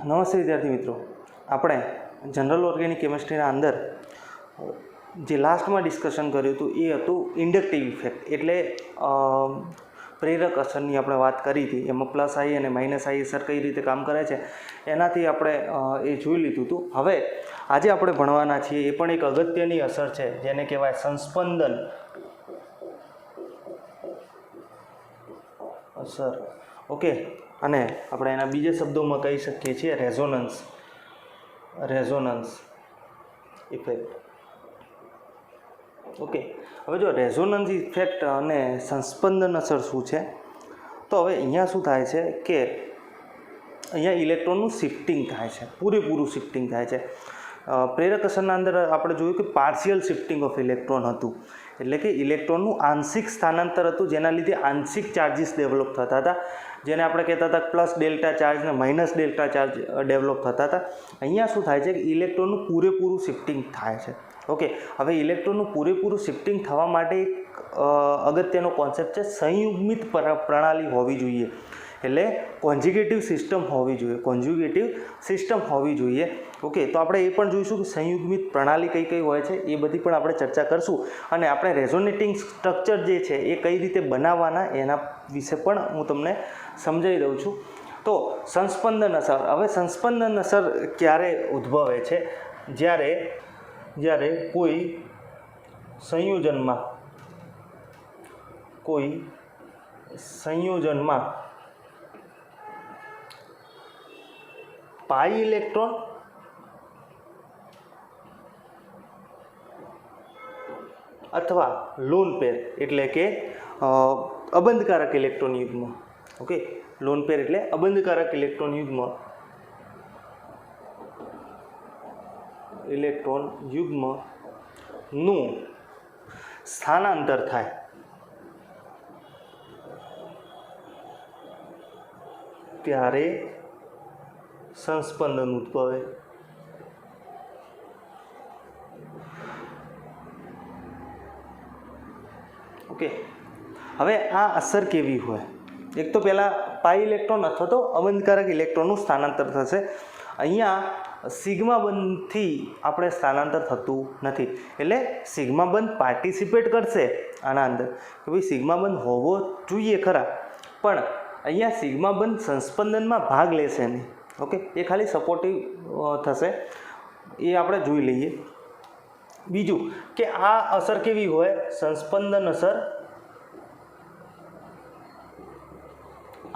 નમસ્તે વિદ્યાર્થી મિત્રો, આપણે જનરલ ઓર્ગેનિક કેમિસ્ટ્રીના અંદર જે લાસ્ટમાં ડિસ્કશન કર્યું હતું એ હતું ઇન્ડક્ટિવ ઇફેક્ટ, એટલે પ્રેરક અસરની આપણે વાત કરી હતી. એમાં પ્લસ આઈ અને માઇનસ આઈ અસર કઈ રીતે કામ કરે છે એનાથી આપણે એ જોઈ લીધું હતું. હવે આજે આપણે ભણવાના છીએ એ પણ એક અગત્યની અસર છે જેને કહેવાય સંસ્પંદન અસર. ઓકે, અને આપણે એના બીજા શબ્દોમાં કહી શકીએ છીએ રેઝોનન્સ ઇફેક્ટ. ઓકે, હવે જો રેઝોનન્સ ઇફેક્ટ અને સંસ્પંદન અસર શું છે, તો હવે અહીંયા શું થાય છે કે અહીંયા ઇલેક્ટ્રોનનું શિફ્ટિંગ થાય છે, પૂરેપૂરું શિફ્ટિંગ થાય છે. પ્રેરક અસરના અંદર આપણે જોયું કે પાર્શિયલ શિફ્ટિંગ ઓફ ઇલેક્ટ્રોન હતું, એટલે કે ઇલેક્ટ્રોનનું આંશિક સ્થાનાંતર હતું, જેના લીધે આંશિક ચાર્જીસ ડેવલપ થતા હતા, જેને આપણે કહેતા હતા પ્લસ ડેલ્ટા ચાર્જ અને માઇનસ ડેલ્ટા ચાર્જ ડેવલપ થતા હતા. અહીંયા શું થાય છે કે ઇલેક્ટ્રોનનું પૂરેપૂરું શિફ્ટિંગ થાય છે. ઓકે, હવે ઇલેક્ટ્રોનનું પૂરેપૂરું શિફ્ટિંગ થવા માટે એક અગત્યનો કોન્સેપ્ટ છે સંયુગ્મિત પ્રણાલી હોવી જોઈએ, એટલે કોન્જ્યુગેટિવ સિસ્ટમ હોવી જોઈએ. ઓકે, તો આપણે એ પણ જોઈશું કે સંયુગ્મિત પ્રણાલી કઈ કઈ હોય છે, એ બધી પણ આપણે ચર્ચા કરશું, અને આપણે રેઝોનેટિંગ સ્ટ્રક્ચર જે છે એ કઈ રીતે બનાવવાના એના વિશે પણ હું તમને સમજાવી દઉં છું. તો સંસ્પંદન અસર. હવે સંસ્પંદન અસર ક્યારે ઉદ્ભવે છે? જ્યારે કોઈ સંયોજનમાં પાઈ ઇલેક્ટ્રોન અથવા લોન પેર એટલે કે અબંધકારક ઇલેક્ટ્રોન યુગ્મ. ઓકે, લોન પેર એટલે અબંધકારક ઇલેક્ટ્રોન યુગ્મનું સ્થાનાંતર થાય ત્યારે સંસ્પંદન ઉદ્ભવે. ઓકે, હવે આ અસર કેવી હોય? એક તો પહેલાં પાઈ ઇલેક્ટ્રોન અથવા તો અબંધકારક ઇલેક્ટ્રોનનું સ્થાનાંતર થશે. અહીંયા સિગ્મા બંધથી આપણે સ્થાનાંતર થતું નથી, એટલે સિગ્મા બંધ પાર્ટિસિપેટ કરશે આના અંદર કે ભાઈ સિગ્મા બંધ હોવો જોઈએ ખરા, પણ અહીંયા સિગ્મા બંધ સંસ્પંદનમાં ભાગ લેશે નહીં. ઓકે, એ ખાલી સપોર્ટિવ થશે, એ આપણે જોઈ લઈએ. બીજું કે આ અસર કેવી હોય? સંસ્પંદન અસર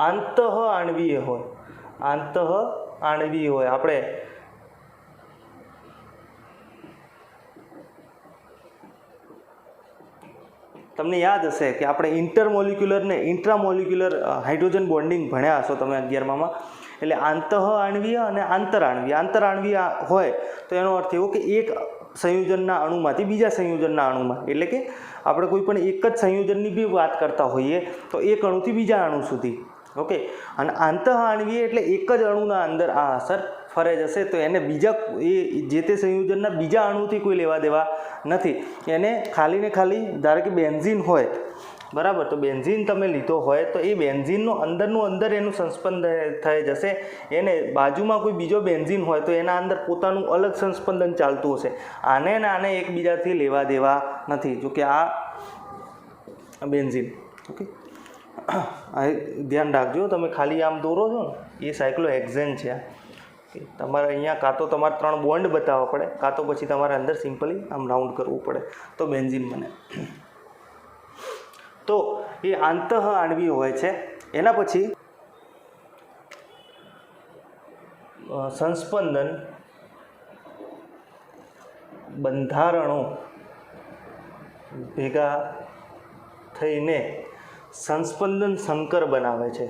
આંતઃઆણ્વીય હોય. આપણે તમને યાદ હશે કે આપણે ઇન્ટરમોલિક્યુલર ને ઇન્ટ્રામોલિક્યુલર હાઇડ્રોજન બોન્ડિંગ ભણ્યા હશો તમે 11માં. એટલે આંતઃઆણ્વીય અને આંતરાણ્વીય હોય તો એનો અર્થ એવો કે એક સંયોજનના અણુમાંથી બીજા સંયોજનના અણુમાં, એટલે કે આપણે કોઈ પણ એક જ સંયોજનની બી વાત કરતા હોઈએ તો એક અણુથી બીજા અણુ સુધી. ઓકે, અને આંતઃઆણ્વીય એટલે એક જ અણુના અંદર આ અસર ફરે જશે, તો એને જે તે સંયોજનના બીજા અણુથી કોઈ લેવા દેવા નથી. એને ખાલી ને ખાલી ધારો કે બેન્ઝીન હોય, બરાબર, તો બેન્ઝીન તમે લીધો હોય તો એ બેન્ઝીનનું અંદર એનું સંસ્પંદન થઈ જશે. એને બાજુમાં કોઈ બીજો બેન્ઝીન હોય તો એના અંદર પોતાનું અલગ સંસ્પંદન ચાલતું હશે. આને એકબીજાથી લેવા દેવા નથી. જો કે આ બેન્ઝીન, ઓકે, ધ્યાન રાખજો, તમે ખાલી આમ દોરો છો ને એ સાયક્લોહેક્ઝેન છે. તમારે અહીંયા કાં તો તમારે 3 બોન્ડ બતાવવા પડે, કાં તો પછી તમારે અંદર સિમ્પલી આમ રાઉન્ડ કરવું પડે તો બેન્ઝીન બને. તો એ આંતઃઆણ્વીય હોય છે. એના પછી સંસ્પંદન બંધારણો ભેગા થઈને સંસ્પંદન સંકર બનાવે છે.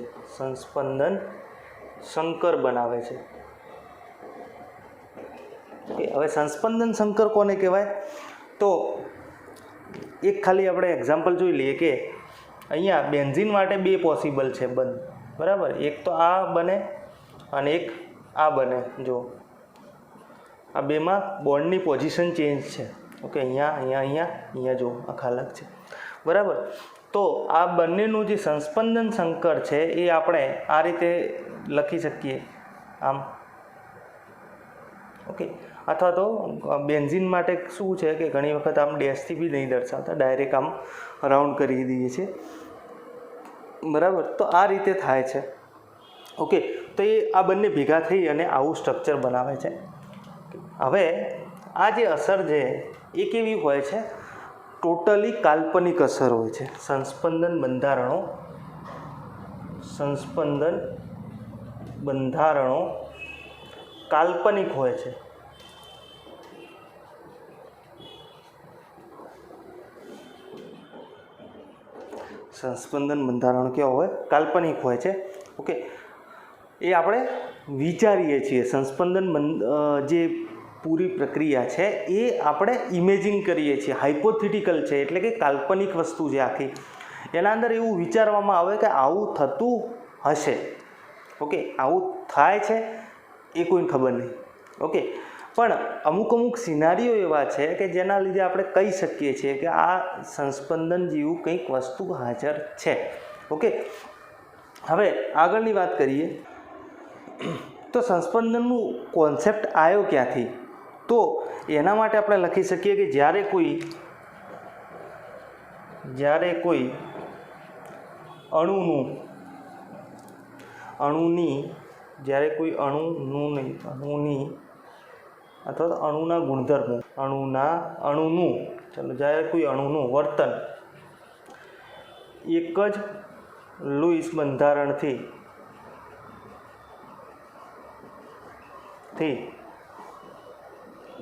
હવે સંસ્પંદન સંકર કોને કહેવાય? તો એક ખાલી આપણે એક્ઝામ્પલ જોઈ લઈએ કે અહીંયા બેન્ઝીન માટે 2 પોસિબલ છે બંધ, બરાબર. એક તો આ બને અને એક આ બને. જો આ બેમાં બોન્ડની પોઝિશન ચેન્જ છે. ઓકે, અહીંયા જો આખા અલગ છે, બરાબર. તો આ બંનેનું જે સંસ્પંદન સંકર છે એ આપણે આ રીતે લખી શકીએ, આમ ઓકે, અથવા તો બેન્ઝિન માટે શું છે કે ઘણી વખત આમ ડેશથી બી નહીં દર્શાવતા, ડાયરેક્ટ આમ રાઉન્ડ કરી દઈએ છીએ, બરાબર. તો આ રીતે થાય છે. ઓકે, તો એ આ બંને ભેગા થઈ અને આવું સ્ટ્રક્ચર બનાવે છે. હવે આ જે અસર છે એ કેવી હોય છે? ટોટલી કાલ્પનિક અસર હોય છે. સંસ્પંદન બંધારણો કાલ્પનિક હોય છે. સંસ્પંદન બંધારણ કેવા હોય? કાલ્પનિક હોય છે. ઓકે, એ આપણે વિચારીએ છીએ. સંસ્પંદન જે પૂરી પ્રક્રિયા છે એ આપણે ઇમેજિન કરીએ છીએ, હાઇપોથેટિકલ છે, એટલે કે કાલ્પનિક વસ્તુ છે આખી. એના અંદર એવું વિચારવામાં આવે કે આવું થતું હશે. ઓકે, આવું થાય છે એ કોઈને ખબર નહીં. ઓકે, પણ અમુક સિનારીઓ એવા છે કે જેના લીધે આપણે કહી શકીએ છીએ કે આ સંસ્પંદન જેવું કંઈક વસ્તુ હાજર છે. ઓકે, હવે આગળની વાત કરીએ તો સંસ્પંદનનું કોન્સેપ્ટ આવ્યો ક્યાંથી? તો એના માટે આપણે લખી શકીએ કે જ્યારે કોઈ અણુની અથવા તો અણુના ગુણધર્મો, જ્યારે કોઈ અણુનું વર્તન એક જ લુઈસ બંધારણથી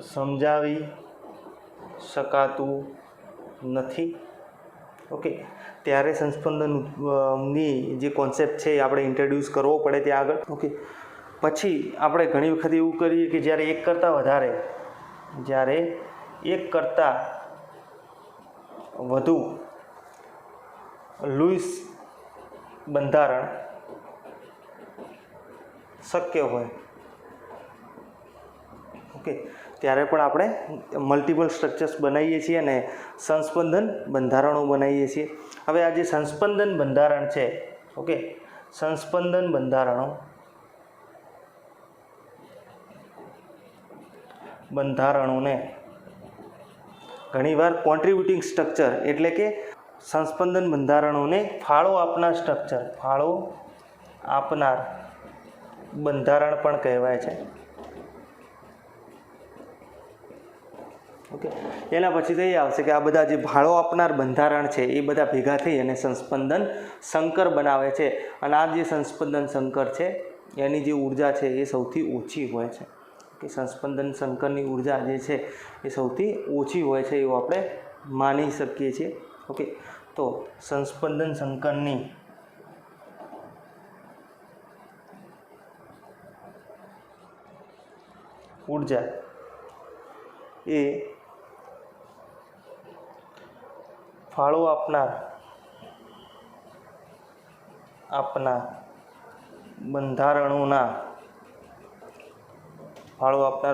સમજાવી શકાતું નથી. ઓકે, ત્યારે સંસ્પંદનની જે કોન્સેપ્ટ છે એ આપણે ઇન્ટ્રોડ્યુસ કરવો પડે ત્યાં આગળ. ઓકે, પછી આપણે ઘણી વખત એવું કરીએ કે જ્યારે એક કરતાં વધુ લુઈસ બંધારણ શક્ય હોય, ઓકે, ત્યારે પણ આપણે મલ્ટિપલ સ્ટ્રક્ચર્સ બનાવીએ છીએ અને સંસ્પંદન બંધારણો બનાવીએ છીએ. હવે આ જે સંસ્પંદન બંધારણ છે, ઓકે, સંસ્પંદન બંધારણોને ઘણીવાર કોન્ટ્રીબ્યુટિંગ સ્ટ્રક્ચર એટલે કે સંસ્પંદન બંધારણોને ફાળો આપનાર બંધારણ પણ કહેવાય છે. ઓકે, એના પછી તો એ આવશે કે આ બધા જે ફાળો આપનાર બંધારણ છે એ બધા ભેગા થઈ અને સંસ્પંદન સંકર બનાવે છે. અને આ જે સંસ્પંદન સંકર છે એની જે ઉર્જા છે એ સૌથી ઓછી હોય છે. કે સંસ્પંદન સંકરની ઉર્જા જે છે એ સૌથી ઓછી હોય છે એવું આપણે માની શકીએ છીએ. ઓકે, તો સંસ્પંદન સંકરની ઉર્જા એ ફાળો આપનાર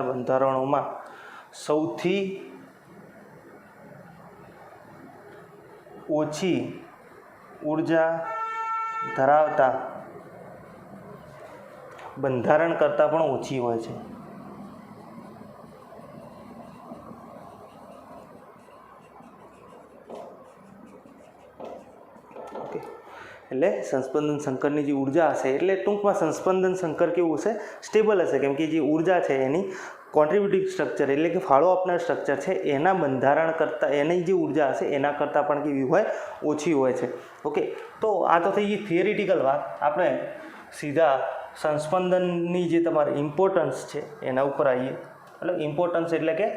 બંધારણોમાં સૌથી ઓછી ઉર્જા ધરાવતા બંધારણ કરતાં પણ ઓછી હોય છે. એટલે સંસ્પંદન સંકરની જે ઉર્જા હશે, એટલે ટૂંકમાં સંસ્પંદન સંકર કેવું હશે? સ્ટેબલ હશે, કેમ કે જે ઉર્જા છે એની કોન્ટ્રીબ્યુટિંગ સ્ટ્રક્ચર એટલે કે ફાળો આપનાર સ્ટ્રક્ચર છે એના બંધારણ કરતાં એની જે ઉર્જા હશે એના કરતાં પણ કેવી હોય? ઓછી હોય છે. ઓકે, તો આ તો થઈ ગઈ થિયરિટિકલ વાત. આપણે સીધા સંસ્પંદનની જે તમારી ઇમ્પોર્ટન્સ છે એના ઉપર આવીએ. એટલે ઇમ્પોર્ટન્સ એટલે કે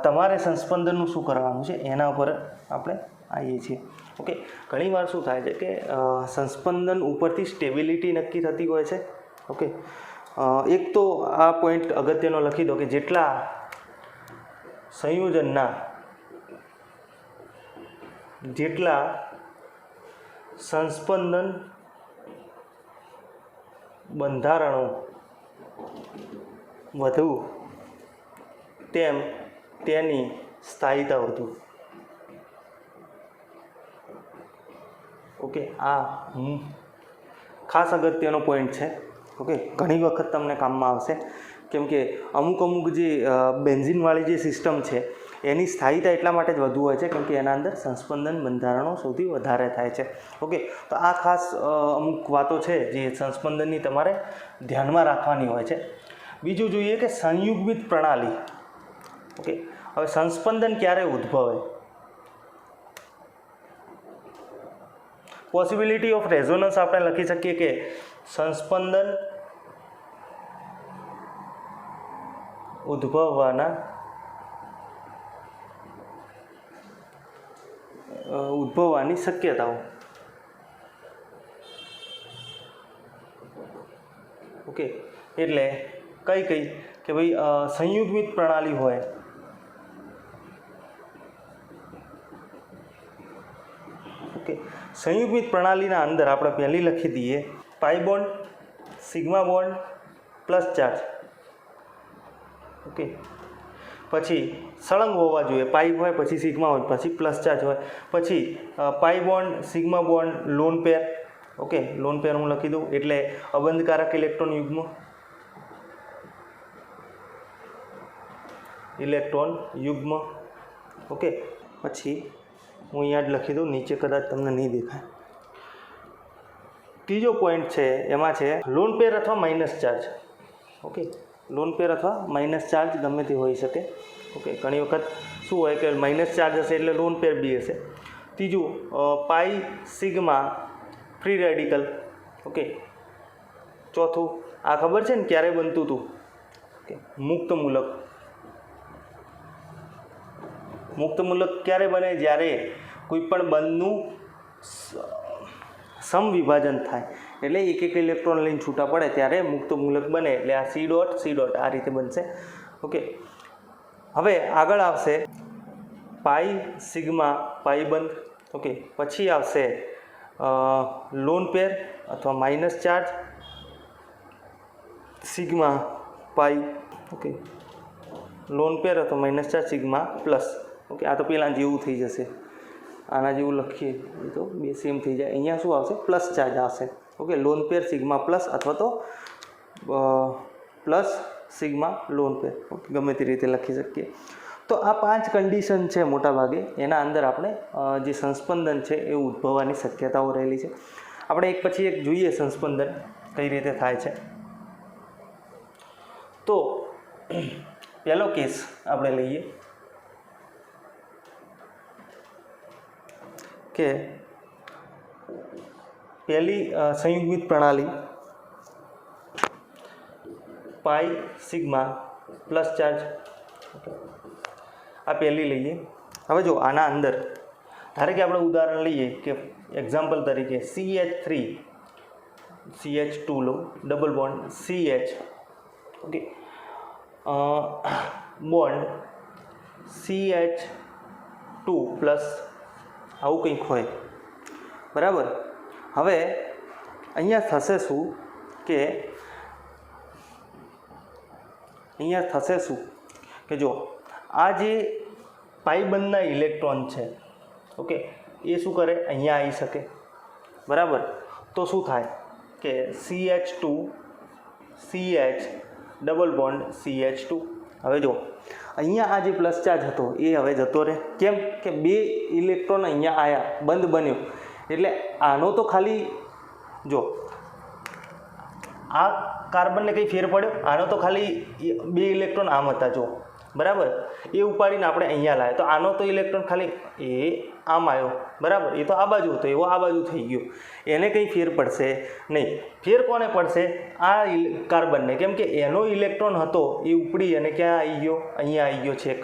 તમારે સંસ્પંદનનું શું કરવાનું છે એના ઉપર આપણે આવીએ છીએ. ઓકે, ઘણીવાર શું થાય છે કે સંસ્પંદન ઉપરથી સ્ટેબિલિટી નક્કી થતી હોય છે. ઓકે, એક તો આ પોઈન્ટ અગત્યનો લખી દો કે જેટલા સંયોજનના સંસ્પંદન બંધારણો વધુ તેમ તેની સ્થાયીતા વધુ. ઓકે, આ ખાસ અગત્યનો પોઈન્ટ છે. ઓકે, ઘણી વખત તમને કામમાં આવશે કેમ કે અમુક જે બેન્ઝિનવાળી જે સિસ્ટમ છે એની સ્થાયીતા એટલા માટે જ વધુ હોય છે કેમ કે એના અંદર સંસ્પંદન બંધારણો સૌથી વધારે થાય છે. ઓકે, તો આ ખાસ અમુક વાતો છે જે સંસ્પંદનની તમારે ધ્યાનમાં રાખવાની હોય છે. બીજું જોઈએ કે સંયુગ્મિત પ્રણાલી. ઓકે, હવે સંસ્પંદન ક્યારે ઉદ્ભવે? પોસિબિલિટી ઓફ રેઝોનન્સ આપણે લખી શકીએ કે સંસ્પંદન ઉદ્ભવવાની શક્યતાઓ. ઓકે, એટલે કઈ કે ભાઈ સંયુગ્મિત પ્રણાલી હોય ઓકે, સંયુગ્મિત પ્રણાલીના અંદર આપણે પહેલી લખી દઈએ pi bond, sigma bond plus charge. Okay, પછી સળંગ હોવા જોઈએ, પાઈ હોય પછી સિગ્મા હોય પછી પ્લસ ચાર્જ હોય, પછી pi bond, sigma bond, lone pair. Okay, lone pair હું લખી દઉં એટલે અબંધકારક ઇલેક્ટ્રોન યુગ્મ. ઓકે, પછી હું અહીંયા જ લખી દઉં, નીચે કદાચ તમને નહીં દેખાય. ત્રીજો પોઈન્ટ છે એમાં છે લોન પેર અથવા માઇનસ ચાર્જ. ઓકે, લોન પેર અથવા માઇનસ ચાર્જ ગમે તે હોઈ શકે. ઓકે, ઘણી વખત શું હોય કે માઇનસ ચાર્જ હશે એટલે લોન પેર બી હશે. ત્રીજું પાઈ સિગ્મા ફ્રી રેડિકલ. ઓકે, ચોથું આ ખબર છે ને ક્યારે બનતું હતું? ઓકે, મુક્ત મૂલક ક્યારે બને? જ્યારે કોઈ પણ બંધનું સમવિભાજન થાય એટલે એક ઇલેક્ટ્રોન લઈને છૂટા પડે ત્યારે મુક્ત મૂલક બને. એટલે આ સી ડોટ આ રીતે બનશે. ઓકે, હવે આગળ આવશે પાઈ સિગ્મા પાઈ બંધ. ઓકે, પછી આવશે લોન પેર અથવા માઇનસ ચાર્જ સિગ્મા પાઈ. ઓકે, લોન પેર અથવા minus charge sigma plus. Okay, આ તો પહેલાં જેવું થઈ જશે, આના જેવું લખીએ તો બે સેમ થઈ જાય. અહીંયા શું આવશે? પ્લસ ચાર્જ આવશે. ઓકે, લોન પેર સિગ્મા પ્લસ અથવા તો plus sigma loan pair. Okay, ગમે તે રીતે લખી શકીએ. તો આ 5 કન્ડિશન છે મોટાભાગે એના અંદર આપણે જે સંસ્પંદન છે એ ઉદ્ભવવાની શક્યતાઓ રહેલી છે. આપણે એક પછી એક જોઈએ સંસ્પંદન કઈ રીતે થાય છે. તો પહેલો કેસ આપણે લઈએ કે પહેલી સંયુગ્મિત પ્રણાલી પાઈ સિગ્મા પ્લસ ચાર્જ. આ પહેલી લઈએ. હવે જો આના અંદર ધારો કે આપણે ઉદાહરણ લઈએ કે એક્ઝામ્પલ તરીકે CH2 લો, double bond CH. Okay, bond CH2 plus આવું કંઈક હોય, બરાબર. હવે અહીંયા થશે શું કે જો આ જે પાઈબંધના ઇલેક્ટ્રોન છે ઓકે એ શું કરે? અહીંયા આવી શકે, બરાબર. તો શું થાય કે CH2 CH double bond CH2. હવે જો અહીંયા આ જે પ્લસ ચાર્જ હતો એ હવે જતો રહે. કેમ કે બે ઇલેક્ટ્રોન અહીંયા આવ્યા, બંધ બન્યો એટલે આનો તો ખાલી જો આ કાર્બનને કંઈ ફેર પડ્યો, આનો તો ખાલી બે ઇલેક્ટ્રોન આમ હતા જો, બરાબર. એ ઉપાડીને આપણે અહીંયા લાવ્યા તો આનો તો ઇલેક્ટ્રોન ખાલી એ આમ આવ્યો, બરાબર. એ તો આ બાજુ હતો એવો આ બાજુ થઈ ગયો, એને કંઈ ફેર પડશે નહીં. ફેર કોને પડશે? આ કાર્બનને, કેમ કે એનો ઇલેક્ટ્રોન હતો એ ઉપડી અને ક્યાં આવી ગયો? અહીંયા આવી ગયો છેક,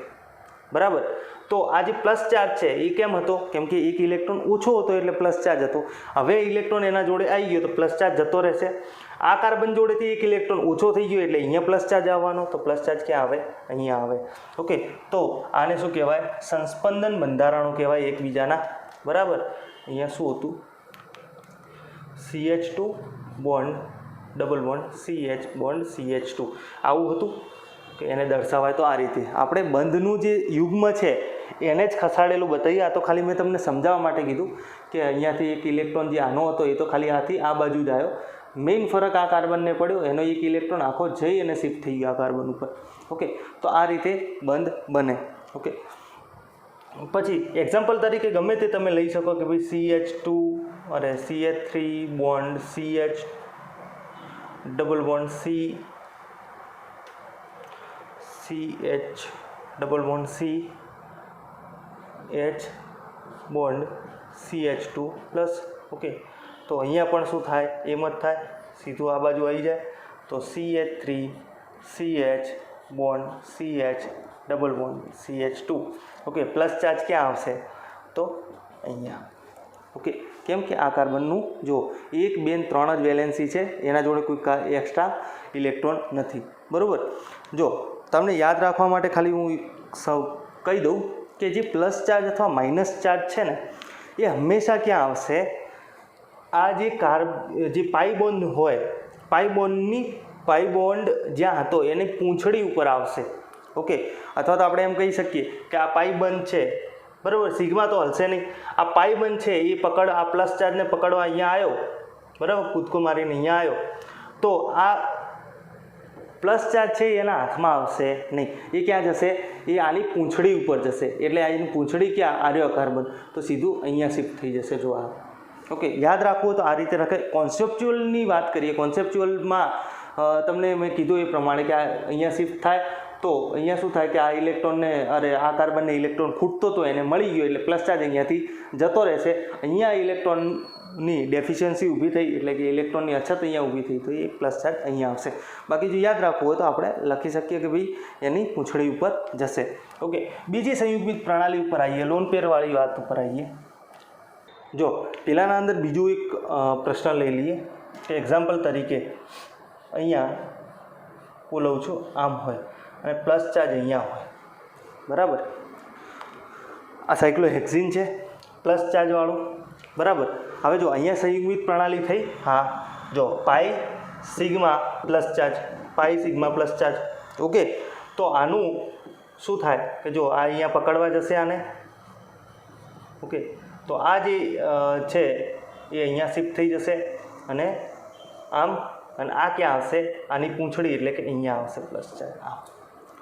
બરાબર. તો આ જે પ્લસ ચાર્જ છે એ કેમ હતો? કેમ કે એક ઇલેક્ટ્રોન ઓછો હતો એટલે પ્લસ ચાર્જ હતો. હવે ઇલેક્ટ્રોન એના જોડે આવી ગયો તો પ્લસ ચાર્જ જતો રહેશે. આ કાર્બન જોડેથી એક ઇલેક્ટ્રોન ઓછો થઈ ગયો એટલે અહીંયા પ્લસ ચાર્જ આવવાનો, તો પ્લસ ચાર્જ ક્યાં આવે? અહીંયા આવે. ઓકે, તો આને શું કહેવાય? સંસ્પંદન બંધારણો કહેવાય એકબીજાના, બરાબર. અહીંયા શું હતું? CH2 bond double bond CH bond CH2 આવું હતું કે એને દર્શાવાય તો આ રીતે. આપણે બંધનું જે યુગ્મ છે એને જ ખસાડેલું બતાવીએ. આ તો ખાલી મેં તમને સમજાવવા માટે કીધું કે અહીંયાથી એક ઇલેક્ટ્રોન જે આનો હતો એ તો ખાલી આથી આ બાજુ જ આવ્યો મેઇન ફરક આ કાર્બનને પડ્યો, એનો એક ઇલેક્ટ્રોન આખો જઈ અને શિફ્ટ થઈ ગયો આ કાર્બન ઉપર. ઓકે, તો આ રીતે બંધ બને. ઓકે, પછી એક્ઝામ્પલ તરીકે ગમે તે તમે લઈ શકો કે ભાઈ CH2 અરે CH3 bond CH double bond CH double bond CH bond CH2 plus. Okay, તો અહીંયા પણ શું થાય, એમ જ થાય, સીધું આ બાજુ આવી જાય. તો CH3 CH bond CH double bond CH2. Okay, plus charge ક્યાં આવશે, તો અહીંયા. ઓકે, કેમ કે આ કાર્બનનું જો 1 2 3 જ વેલેન્સી છે, એના જોડે કોઈ એક્સ્ટ્રા ઇલેક્ટ્રોન નથી. બરાબર. જો તમને યાદ રાખવા માટે ખાલી હું કહી દઉં કે જે પ્લસ ચાર્જ અથવા માઇનસ ચાર્જ છે ને, એ હંમેશા ક્યાં આવશે, આ જે પાઈ બોન્ડ હોય, પાઈ બોન્ડ જ્યાં હતો એની પૂંછડી ઉપર આવશે. ઓકે, અથવા તો આપણે એમ કહી શકીએ કે આ પાઈ બંધ છે, બરાબર, સિગ્મા તો હલશે નહીં. આ પાઈ બંધ છે એ આ પ્લસ ચાર્જને પકડવા અહીંયા આવ્યો, બરાબર, કૂદકો મારીને અહીંયા આવ્યો, તો આ પ્લસ ચાર્જ છે એના હાથમાં આવશે નહીં, એ ક્યાં જશે, એ આની પૂંછડી ઉપર જશે. એટલે આની પૂંછડી ક્યાં, આર્યો કાર્બન, તો સીધું અહીંયા શિફ્ટ થઈ જશે. જો આ. ઓકે, યાદ રાખવું તો આ રીતે રખાય. કોન્સેપ્ચ્યુઅલની વાત કરીએ, કોન્સેપ્ચ્યુઅલમાં તમને મેં કીધું એ પ્રમાણે કે આ અહીંયા શિફ્ટ થાય તો અહીંયા શું થાય કે આ ઇલેક્ટ્રોનને આ કાર્બનને ઇલેક્ટ્રોન ખૂટતો તો એને મળી ગયો, એટલે પ્લસ ચાર્જ અહીંયાથી જતો રહેશે. અહીંયા ઇલેક્ટ્રોનની ડેફિશિયન્સી ઊભી થઈ, એટલે કે ઇલેક્ટ્રોનની અછત અહીંયા ઊભી થઈ, તો એ પ્લસ ચાર્જ અહીંયા આવશે. બાકી જો યાદ રાખવું હોય તો આપણે લખી શકીએ કે ભાઈ એની પૂંછડી ઉપર જશે. ઓકે, બીજી સંયુગ્મિત પ્રણાલી ઉપર આવીએ, લોન પેરવાળી વાત ઉપર આવીએ. જો પેલાના અંદર બીજું એક પ્રશ્ન લઈ લઈએ કે એક્ઝામ્પલ તરીકે અહીંયા હું લઉં છું આમ હોય અને પ્લસ ચાર્જ અહીંયા હોય, બરાબર. આ સાયક્લોહેક્ઝિન છે પ્લસ ચાર્જવાળું, બરાબર. હવે જો અહીંયા સંયુગ્મિત પ્રણાલી થઈ, હા, જો પાઈ સિગ્મા પ્લસ ચાર્જ, પાઈ સિગ્મા પ્લસ ચાર્જ. ઓકે, તો આનું શું થાય કે જો આ અહીંયા પકડવા જશે આને. ઓકે, તો આ જે છે એ અહીંયા શિફ્ટ થઈ જશે અને આમ, અને આ ક્યાં આવશે, આની પૂંછડી, એટલે કે અહીંયા આવશે પ્લસ ચાર્જ.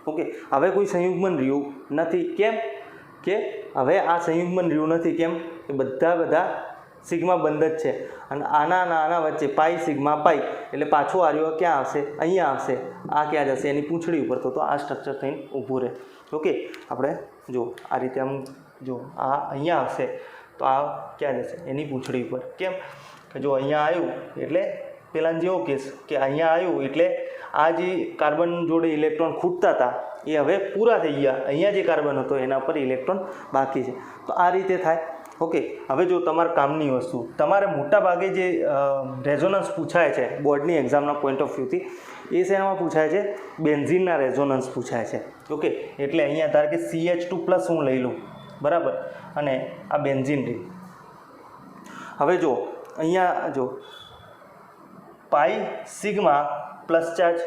ઓકે, હવે કોઈ સંયુગ્મન રહ્યું નથી. કેમ કે હવે આ સંયુગ્મન રહ્યું નથી. કેમ કે બધા સિગ્મા બંધ જ છે, અને આના વચ્ચે પાઈ સિગ્મા પાઈ, એટલે પાછું આર્યો ક્યાં આવશે, અહીંયા આવશે. આ ક્યાં જશે, એની પૂંછડી ઉપર. તો આ સ્ટ્રક્ચર થઈને ઊભું રહે. ઓકે, આપણે જો આ રીતે આમ જો આ અહીંયા આવશે તો આ ક્યાં જશે, એની પૂંછડી ઉપર. કેમ કે જો અહીંયા આવ્યું એટલે પેલાનો જેવો કેસ કે અહીંયા આવ્યું એટલે આ જે કાર્બન જોડે ઇલેક્ટ્રોન ખૂટતા હતા એ હવે પૂરા થઈ ગયા. અહીંયા જે કાર્બન હતો એના પર ઇલેક્ટ્રોન બાકી છે. તો આ રીતે થાય. ઓકે, હવે જો તમારા કામની વસ્તુ, તમારે મોટા ભાગે જે રેઝોનન્સ પૂછાય છે બોર્ડની એક્ઝામના પોઈન્ટ ઓફ વ્યૂથી, એ શેનામાં પૂછાય છે, બેન્ઝિનના રેઝોનન્સ પૂછાય છે. ઓકે, એટલે અહીંયા ધારો કે CH2 પ્લસ હું લઈ લઉં, બરાબર, અને આ બેન્ઝિન રહી. હવે જો અહીંયા જો પાઈ સિગ્મા પ્લસ ચાર્જ,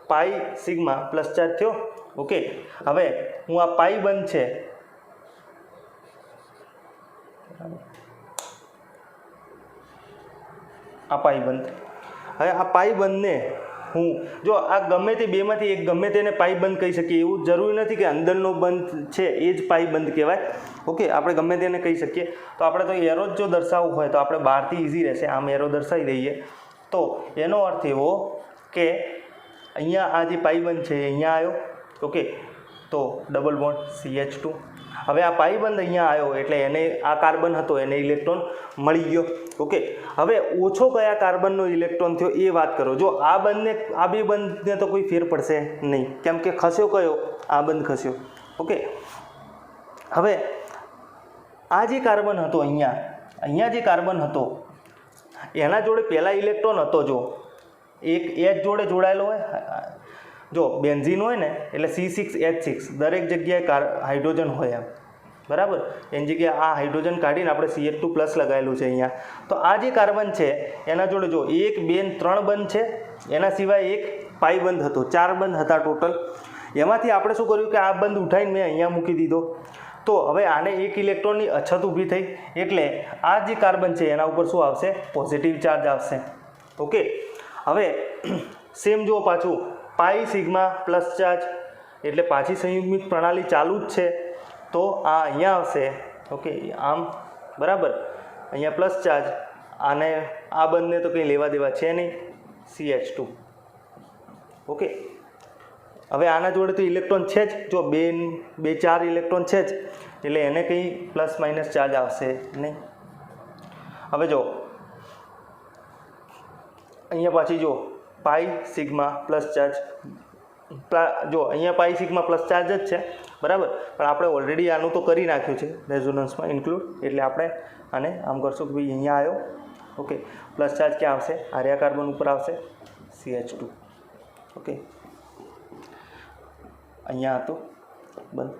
પાઈ સિગ્મા પ્લસ ચાર્જ થયો. ઓકે, હવે હું આ પાઈ બંધ છે, આ પાઈ બંધ. હવે આ પાઈ બંધને હું જો આ ગમે તે બેમાંથી એક ગમે તેને પાઈ બંધ કહી શકીએ, એવું જરૂરી નથી કે અંદરનો બંધ છે એ જ પાઈ બંધ કહેવાય. ઓકે, આપણે ગમે તેને કહી શકીએ. તો આપણે તો એરો જ જો દર્શાવવું હોય તો આપણે બહારથી ઇઝી રહેશે, આમ એરો દર્શાવી દઈએ. તો એનો અર્થ એવો કે અહીંયા આ જે પાઈ બંધ છે અહીંયા આવ્યો. ઓકે, તો ડબલ બોન્ડ CH2. હવે આ પાઈ બંધ અહીંયા આવ્યો એટલે એને આ કાર્બન હતો એને ઇલેક્ટ્રોન મળી ગયો. ઓકે, હવે ઓછો કયા કાર્બનનો ઇલેક્ટ્રોન થયો એ વાત કરો. જો આ બે બંધને તો કોઈ ફેર પડશે નહીં, કેમ કે ખસ્યો કયો, આ બંધ ખસ્યો. ઓકે, હવે આ જે કાર્બન હતો અહીંયા જે કાર્બન હતો એના જોડે પહેલાં ઇલેક્ટ્રોન હતો. જો એક H જોડે જોડાયેલો હોય, જો બેન્ઝીન હોય ને એટલે C6H6 દરેક જગ્યાએ હાઇડ્રોજન હોય એમ, બરાબર. એની જગ્યાએ આ હાઇડ્રોજન કાઢીને આપણે CH2 પ્લસ લગાવેલું છે અહીંયા. તો આ જે કાર્બન છે એના જોડે જો 1 2 3 બંધ છે, એના સિવાય એક પાઈ બંધ હતો, 4 બંધ હતા ટોટલ. એમાંથી આપણે શું કર્યું કે આ બંધ ઉઠાવીને મેં અહીંયા મૂકી દીધો. તો હવે આને એક ઇલેક્ટ્રોનની અછત ઊભી થઈ એટલે આ જે કાર્બન છે એના ઉપર શું આવશે, પોઝિટિવ ચાર્જ આવશે. ઓકે, હવે સેમ જુઓ પાછું પાઈ સિગ્મા પ્લસ ચાર્જ એટલે પાછી સંયુગ્મિત પ્રણાલી ચાલુ જ છે, તો આ અહીંયા આવશે. ઓકે, આમ બરાબર, અહીંયા પ્લસ ચાર્જ, આને આ બંને તો કંઈ લેવા દેવા છે નહીં, CH2. ઓકે, હવે આના જોડે તો ઇલેક્ટ્રોન છે જ, જો બે ચાર ઇલેક્ટ્રોન છે જ, એટલે એને કંઈ પ્લસ માઇનસ ચાર્જ આવશે નહીં. હવે જો અહીંયા પાછી જો પાઈ સિગ્મા પ્લસ ચાર્જ, જો અહીંયા પાઈ સિગ્મા પ્લસ ચાર્જ જ છે બરાબર, પણ આપણે ઓલરેડી આનું તો કરી નાખ્યું છે રેઝોનન્સમાં ઇન્ક્લુડ, એટલે આપણે આને આમ કરશું કે ભાઈ અહીંયા આવ્યો. ઓકે, પ્લસ ચાર્જ ક્યાં આવશે? આર્યા કાર્બન ઉપર આવશે, CH2. ઓકે, અહીંયા હતો બંધ.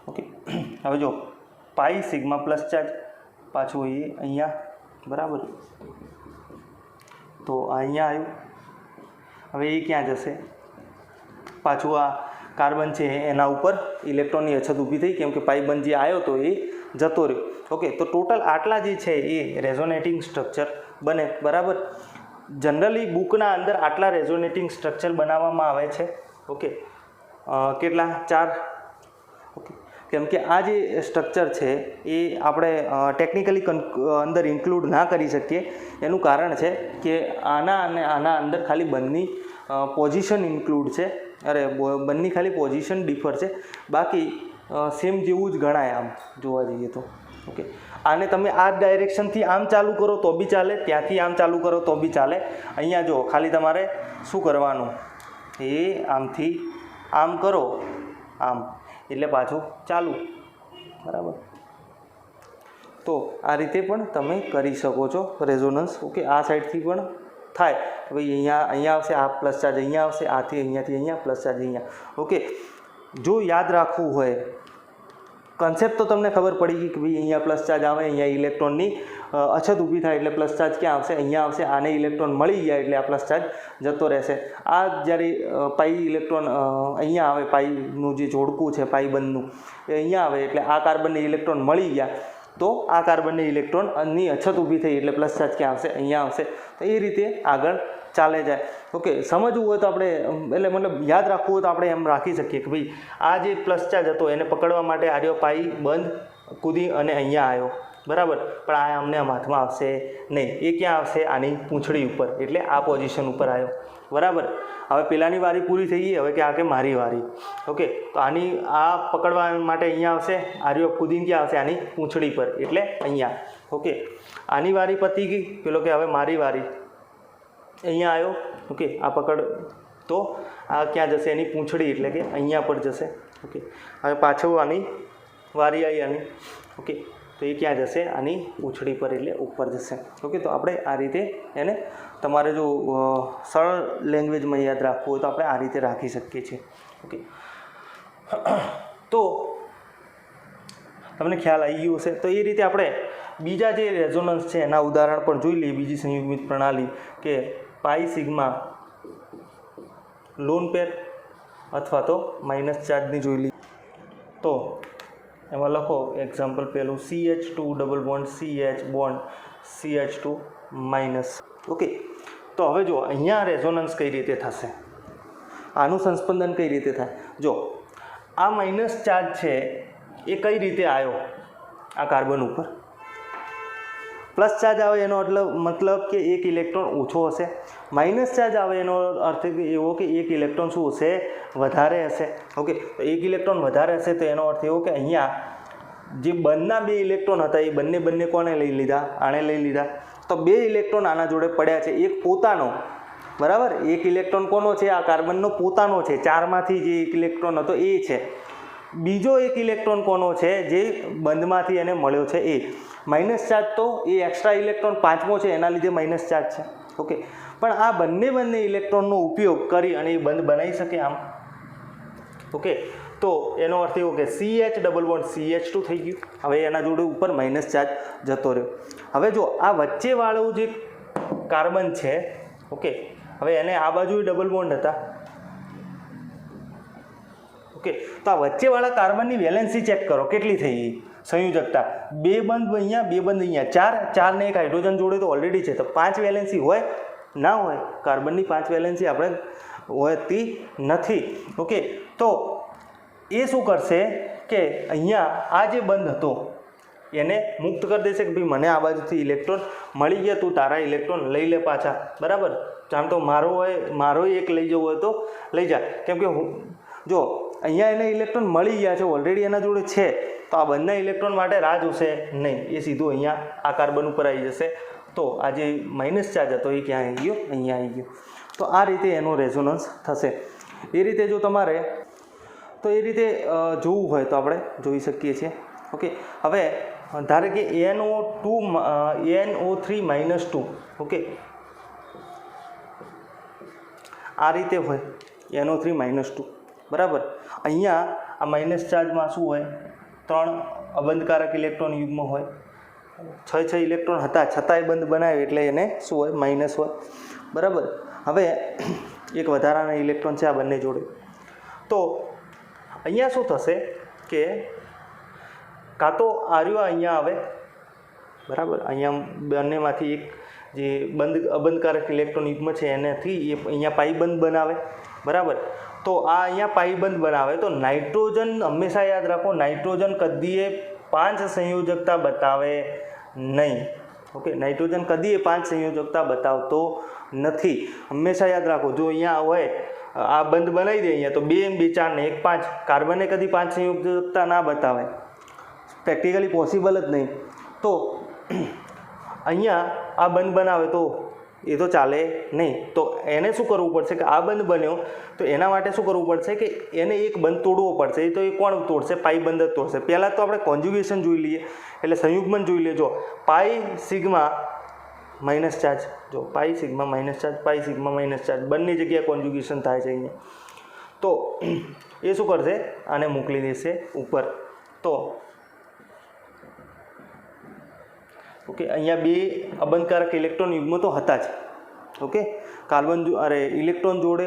ઓકે, હવે જો પાઈ સિગ્મા પ્લસ ચાર્જ પાછું એ અહીંયા બરાબર, તો આ અહીંયા આવ્યું. હવે એ ક્યાં જશે? પાછું આ કાર્બન છે એના ઉપર ઇલેક્ટ્રોનની અછત ઊભી થઈ, કેમ કે પાઈ બંધ જે આવ્યો તો એ જતો રહ્યો. ઓકે, તો ટોટલ આટલા જે છે એ રેઝોનેટિંગ સ્ટ્રક્ચર બને બરાબર. જનરલી બુકના અંદર આટલા રેઝોનેટિંગ સ્ટ્રક્ચર બનાવવામાં આવે છે. ઓકે, કેટલા? 4. ઓકે, કેમ કે આ જે સ્ટ્રક્ચર છે એ આપણે ટેકનિકલી અંદર ઇન્ક્લુડ ના કરી શકીએ. એનું કારણ છે કે આના અને આના અંદર ખાલી બંની પોઝિશન ઇન્ક્લુડ છે, અરે બંની ખાલી પોઝિશન ડિફર છે, બાકી સેમ જેવું જ ગણાય આમ જોવા જઈએ તો. ઓકે, આને તમે આ ડાયરેક્શનથી આમ ચાલુ કરો તો બી ચાલે, ત્યાંથી આમ ચાલુ કરો તો બી ચાલે. અહીંયા જો ખાલી તમારે શું કરવાનું, એ આમથી આમ કરો, આમ એટલે પાછું ચાલુ બરાબર. તો આ રીતે પણ તમે કરી શકો છો રેઝોનન્સ. ઓકે, આ સાઈડથી પણ થાય કે ભાઈ અહીંયા આવશે આ પ્લસ ચાર્જ, અહીંયા આવશે આથી અહીંયાથી અહીંયા પ્લસ ચાર્જ અહીંયા. ઓકે, જો યાદ રાખવું હોય કન્સેપ્ટ તો તમને ખબર પડી ગઈ કે ભાઈ અહીંયા પ્લસ ચાર્જ આવે, અહીંયા ઇલેક્ટ્રોનની અછત ઊભી થાય એટલે પ્લસ ચાર્જ ક્યાં આવશે? અહીંયા આવશે. આને ઇલેક્ટ્રોન મળી ગયા એટલે આ પ્લસ ચાર્જ જતો રહેશે. આ જ્યારે પાઈ ઇલેક્ટ્રોન અહીંયા આવે, પાઈનું જે જોડકું છે પાઈ બંધનું એ અહીંયા આવે એટલે આ કાર્બનને ઇલેક્ટ્રોન મળી ગયા, તો આ કાર્બનને ઇલેક્ટ્રોનની અછત ઊભી થઈ એટલે પ્લસ ચાર્જ ક્યાં આવશે? અહીંયા આવશે. તો એ રીતે આગળ ચાલે જાય. ઓકે, સમજવું હોય તો આપણે એટલે મતલબ યાદ રાખવું હોય તો આપણે એમ રાખી શકીએ કે ભાઈ આ જે પ્લસ ચાર્જ હતો એને પકડવા માટે આર્યો પાઈ બંધ કૂદી અને અહીંયા આવ્યો બરાબર, પણ આ અમને હાથમાં આવશે નહીં. એ ક્યાં આવશે? આની પૂંછડી ઉપર, એટલે આ પોઝિશન ઉપર આવ્યો બરાબર. હવે પેલાની વારી પૂરી થઈ ગઈ, હવે કે આ કે મારી વારી. ઓકે, તો આની આ પકડવા માટે અહીંયા આવશે, આર્યો કૂદીને ક્યાં આવશે? આની પૂંછડી પર, એટલે અહીંયા. ઓકે, આની વારી પતી ગઈ, પેલો કે હવે મારી વારી, અહીંયા આવ્યો. ઓકે, આ પકડ તો આ ક્યાં જશે? એની પૂંછડી, એટલે કે અહીંયા પર જશે. ઓકે, હવે પાછું આની વારી આવી આની. ઓકે, તો એ ક્યાં જશે? આની પૂંછડી પર, એટલે ઉપર જશે. ઓકે, તો આપણે આ રીતે એને તમારે જો સરળ લેંગ્વેજમાં યાદ રાખવું હોય તો આપણે આ રીતે રાખી શકીએ છીએ. ઓકે, તો તમને ખ્યાલ આવી ગયો હશે. તો એ રીતે આપણે બીજા જે રેઝોનન્સ છે એના ઉદાહરણ પણ જોઈ લઈએ. બીજી સંયુગ્મિત પ્રણાલી કે પાઈ સિગ્મા લોન પેર અથવા તો માઇનસ ચાર્જની જોઈ લઈએ. તો એમાં લખો એક્ઝામ્પલ પહેલું CH2 double bond CH bond CH2 minus. Okay, તો હવે જો અહીંયા રેઝોનન્સ કઈ રીતે થશે, આનું સંસ્પંદન કઈ રીતે થાય? જો આ માઇનસ ચાર્જ છે એ કઈ રીતે આવ્યો આ કાર્બન ઉપર? પ્લસ ચાર્જ આવે એનો મતલબ કે એક ઇલેક્ટ્રોન ઓછો હશે. માઇનસ ચાર્જ આવે એનો અર્થ એવો કે એક ઇલેક્ટ્રોન શું હશે? વધારે હશે. ઓકે, તો એક ઇલેક્ટ્રોન વધારે હશે તો એનો અર્થ એવો કે અહીંયા જે બંધના 2 ઇલેક્ટ્રોન હતા એ બંને કોને લઈ લીધા? આણે લઈ લીધા. તો 2 ઇલેક્ટ્રોન આના જોડે પડ્યા છે, એક પોતાનો બરાબર. એક ઇલેક્ટ્રોન કોનો છે? આ કાર્બનનો પોતાનો છે, 4માંથી જે એક ઇલેક્ટ્રોન હતો એ છે. બીજો એક ઇલેક્ટ્રોન કોનો છે? જે બંધમાંથી એને મળ્યો છે એ. માઇનસ ચાર્જ તો એ એક્સ્ટ્રા ઇલેક્ટ્રોન 5મો છે એના લીધે માઇનસ ચાર્જ છે. ઓકે, પણ આ બંને ઇલેક્ટ્રોનનો ઉપયોગ કરી અને એ બંધ બનાવી શકે આમ. ઓકે, તો એનો અર્થ એવો કે CH ડબલ બોન્ડ CH2 થઈ ગયું. હવે એના જોડે ઉપર માઇનસ ચાર્જ જતો રહ્યો. હવે જો આ વચ્ચેવાળું જે કાર્બન છે, ઓકે, હવે એને આ બાજુ ડબલ બોન્ડ હતા. ઓકે, તો આ વચ્ચેવાળા કાર્બનની વેલેન્સી ચેક કરો કેટલી થઈ ગઈ સંયોજકતા. 2 બંધ અહીંયા, 2 બંધ અહીંયા, 4 ને એક હાઇડ્રોજન જોડે તો ઓલરેડી છે, તો 5 વેલેન્સી હોય ના હોય, કાર્બનની 5 વેલેન્સી આપણે હોતી નથી. ઓકે, તો એ શું કરશે કે અહીંયા આ જે બંધ હતો એને મુક્ત કરી દેશે કે ભાઈ મને આ બાજુથી ઇલેક્ટ્રોન મળી ગયા, તું તારા ઇલેક્ટ્રોન લઈ લે પાછા, બરાબર. જાણ તો મારો એક લઈ જવો હોય તો લઈ જા, કેમ કે જો અહીંયા એને ઇલેક્ટ્રોન મળી ગયા છે, ઓલરેડી એના જોડે છે, તો આ બંને ઇલેક્ટ્રોન માટે રાહ જોશે નહીં, એ સીધું અહીંયા આ કાર્બન ઉપર આવી જશે. તો આ જે માઇનસ ચાર્જ હતો એ ક્યાં આવી ગયો? અહીંયા આવી ગયો. તો આ રીતે એનું રેઝોનન્સ થશે. એ રીતે જો તમારે તો એ રીતે જોવું હોય તો આપણે જોઈ શકીએ છીએ. ઓકે, હવે ધારે કે NO3 -2, ઓકે, આ રીતે હોય NO3 -2, બરાબર. અહીંયા આ માઇનસ ચાર્જમાં શું હોય? 3 અબંધકારક ઇલેક્ટ્રોન યુગ્મ હોય, 6 ઇલેક્ટ્રોન હતા છતાંય બંધ બનાવે એટલે એને શું હોય? માઇનસ હોય, બરાબર. હવે એક વધારાના ઇલેક્ટ્રોન છે આ બંને જોડે, તો અહીંયા શું થશે કે કાં તો આર્યો અહીંયા આવે, બરાબર. અહીંયા બંનેમાંથી એક જે અબંધકારક ઇલેક્ટ્રોન યુગ્મ છે એનાથી એ અહીંયા પાઈબંધ બનાવે, બરાબર. તો આ અહીંયા પાઈબંધ બનાવે તો નાઇટ્રોજન, હંમેશા યાદ રાખો, નાઇટ્રોજન કદીએ 5 સંયોજકતા બતાવે નહીં. ઓકે, નાઇટ્રોજન કદીએ 5 સંયોજકતા બતાવતો નથી, હંમેશા યાદ રાખો. જો અહીંયા હોય આ બંધ બનાવી દે અહીંયા તો 2 2 4 ને 1 5, કાર્બને કદી 5 સંયોજકતા ના બતાવે, પ્રેક્ટિકલી પોસિબલ જ નહીં. તો અહીંયા આ બંધ બનાવે તો એ તો ચાલે નહીં. તો એને શું કરવું પડશે કે આ બંધ બન્યો તો એના માટે શું કરવું પડશે કે એને એક બંધ તોડવો પડશે. તો એ કોણ તોડશે? પાઈ બંધ જ તોડશે. પહેલાં તો આપણે કોન્જ્યુગેશન જોઈ લઈએ, એટલે સંયુગ્મન જોઈ લેજો. પાઈ સિગ્મા માઇનસ ચાર્જ, જો પાઈ સિગ્મા માઇનસ ચાર્જ, પાઈ સિગ્મા માઇનસ ચાર્જ, બંને જગ્યાએ કોન્જ્યુગેશન થાય છે અહીંયા. તો એ શું કરશે? આને મોકલી દેશે ઉપર. તો ઓકે, અહીંયા 2 અબંધકારક ઇલેક્ટ્રોન યુગ્મ તો હતા જ. ઓકે, કાર્બન ઇલેક્ટ્રોન જોડે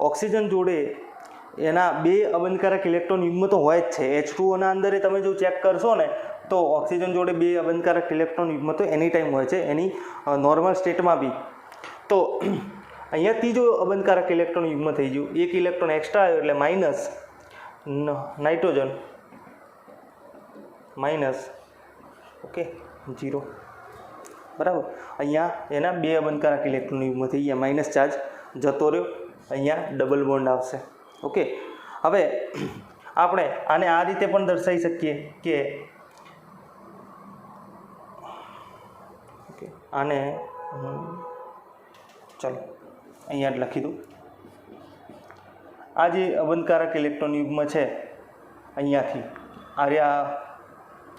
ઓક્સિજન જોડે એના 2 અબંધકારક ઇલેક્ટ્રોન યુગ્મ તો હોય જ છે. H2O ના અંદર તમે જો ચેક કરશો ને તો ઓક્સિજન જોડે 2 અબંધકારક ઇલેક્ટ્રોન યુગ્મ તો એની ટાઈમ હોય છે, એની નોર્મલ સ્ટેટમાં બી. તો અહીંયા ત્રીજો અબંધકારક ઇલેક્ટ્રોન યુગ્મ થઈ ગયું, એક ઇલેક્ટ્રોન એક્સ્ટ્રા આવ્યો એટલે માઇનસ નાઇટ્રોજન માઇનસ, ઓકે, 0, બરાબર. અહીંયા એના 2 અબંધકારક ઇલેક્ટ્રોન યુગ્મ થઈ ગયા, માઇનસ ચાર્જ જતો રહ્યો, અહીંયા ડબલ બોન્ડ આવશે. ઓકે, હવે આપણે આને આ રીતે પણ દર્શાવી શકીએ કે ઓકે, આને ચલો અહીંયા જ લખી દઉં. આ જે અબંધકારક ઇલેક્ટ્રોન યુગ્મ છે અહીંયાથી આ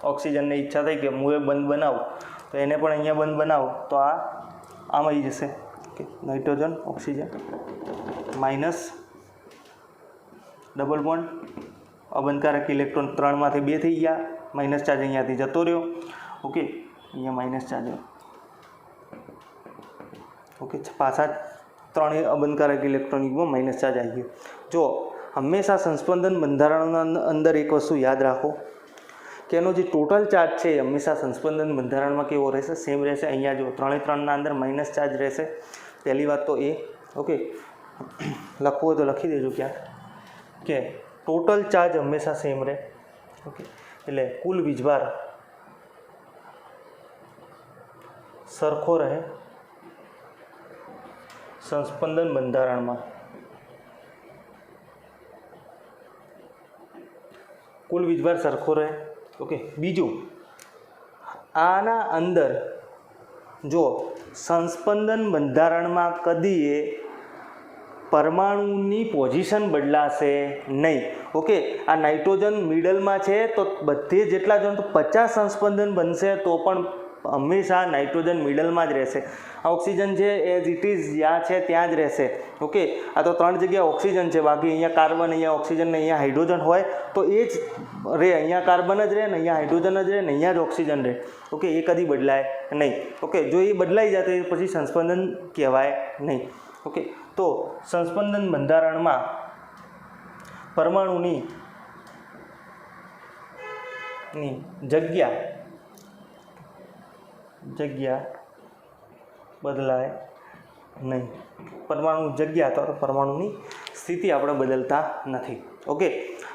ઓક્સિજનને ઈચ્છા થઈ કે હું એ બંધ બનાવું, તો એને પણ અહીંયા બંધ બનાવું તો આ આમ આવી જશે. Okay, nitrogen oxygen minus double bond, અબંધકારક ઇલેક્ટ્રોન 3માંથી 2 થઈ ગયા, માઇનસ ચાર્જ અહીંયાથી જતો રહ્યો. ઓકે, અહીંયા માઇનસ ચાર્જ, ઓકે, પાછા 3 અબંધકારક ઇલેક્ટ્રોન યુગ્મ માઇનસ ચાર્જ આવી ગયો. જો હંમેશા સંસ્પંદન બંધારણના અંદર એક વસ્તુ યાદ રાખો કે એનો જે ટોટલ ચાર્જ છે એ હંમેશા સંસ્પંદન બંધારણમાં કેવો રહેશે? સેમ રહેશે. અહીંયા જો 3 અંદર માઇનસ ચાર્જ રહેશે, પહેલી વાત તો એ. ઓકે, લખવું હોય તો લખી દેજો ક્યાંક કે ટોટલ ચાર્જ હંમેશા સેમ રહે. ઓકે, એટલે કુલ વીજભાર સરખો રહે સંસ્પંદન બંધારણમાં. કુલ વીજભાર સરખો રહે. ઓકે, બીજું આના અંદર જો સંસ્પંદન બંધારણમાં કદીએ પરમાણુની પોઝિશન બદલાશે નહીં. ઓકે, આ નાઇટ્રોજન મિડલમાં છે તો બધે જેટલા જણ તો 50 સંસ્પંદન બનશે તો પણ હંમેશા નાઇટ્રોજન મિડલમાં જ રહેશે. આ ઓક્સિજન છે એઝ ઇટ ઇઝ જ્યાં છે ત્યાં જ રહેશે. ઓકે, આ તો 3 જગ્યાએ ઓક્સિજન છે, બાકી અહીંયા કાર્બન, અહીંયા ઓક્સિજન ને અહીંયા હાઇડ્રોજન હોય તો એ જ રહે. અહીંયા કાર્બન જ રહે ને અહીંયા હાઇડ્રોજન જ રહે ને અહીંયા જ ઓક્સિજન રહે. ઓકે, એ કદી બદલાય નહીં. ઓકે, જો એ બદલાઈ જાય તો એ પછી સંસ્પંદન કહેવાય નહીં. ઓકે, તો સંસ્પંદન બંધારણમાં પરમાણુની જગ્યા બદલાય નહીં. પરમાણુ જગ્યા અથવા પરમાણુની સ્થિતિ આપણે બદલતા નથી. ઓકે,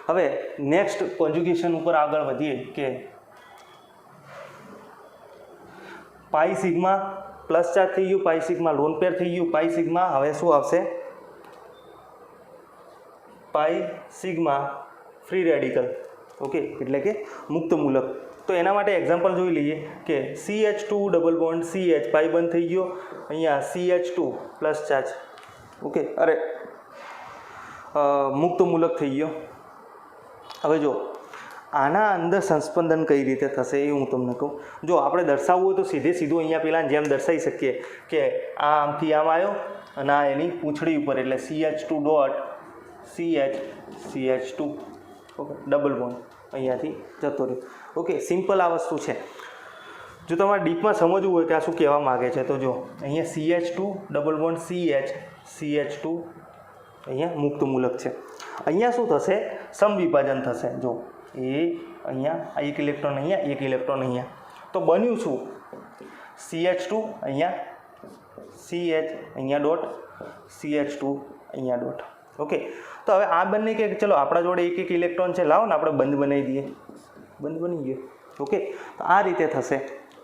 હવે નેક્સ્ટ કોન્જ્યુગેશન ઉપર આગળ વધીએ કે પાઈ સિગ્મા પ્લસ ચાર્જ થઈ ગયું, પાઈ સિગ્મા લોન પેર થઈ ગયું, પાઈ સિગ્મા હવે શું આવશે? પાઈ સિગ્મા ફ્રી રેડિકલ. ઓકે, એટલે કે મુક્ત મૂલક. તો એના માટે એક્ઝામ્પલ જોઈ લઈએ કે CH2 ડબલ બોન્ડ CH પાઈ બંધ થઈ ગયો, અહીંયા CH2 પ્લસ ચાર્જ. ઓકે, અરે મુક્ત મૂલક થઈ ગયો. હવે જો આના અંદર સંસ્પંદન કઈ રીતે થશે એ હું તમને કહું. જો આપણે દર્શાવવું હોય તો સીધું અહીંયા પેલા જેમ દર્શાવી શકીએ કે આ આમથી આમ આવ્યો અને આ એની પૂંછડી ઉપર એટલે CH2 dot CH2. Okay, double bond અહીંયાથી જતો રહ્યો. ઓકે, સિમ્પલ આ વસ્તુ છે. જો તમારે ડીપમાં સમજવું હોય કે આ શું કહેવા માગે છે તો જો અહીંયા CH2 ડબલ બોન્ડ CH2 અહીંયા મુક્ત મૂલક છે. અહીંયા શું થશે? સમવિભાજન થશે. જો એ અહીંયા એક ઇલેક્ટ્રોન અહીંયા, એક ઇલેક્ટ્રોન અહીંયા. તો બન્યું શું? CH2 અહીંયા, CH અહીંયા ડોટ, CH2 અહીંયા ડોટ. ઓકે, તો હવે આ બંને કે ચલો આપણા જોડે એક એક ઇલેક્ટ્રોન છે, લાવો ને આપણે બંધ બનાવી દઈએ. બંધ બની ગયો. ઓકે, તો આ રીતે થશે.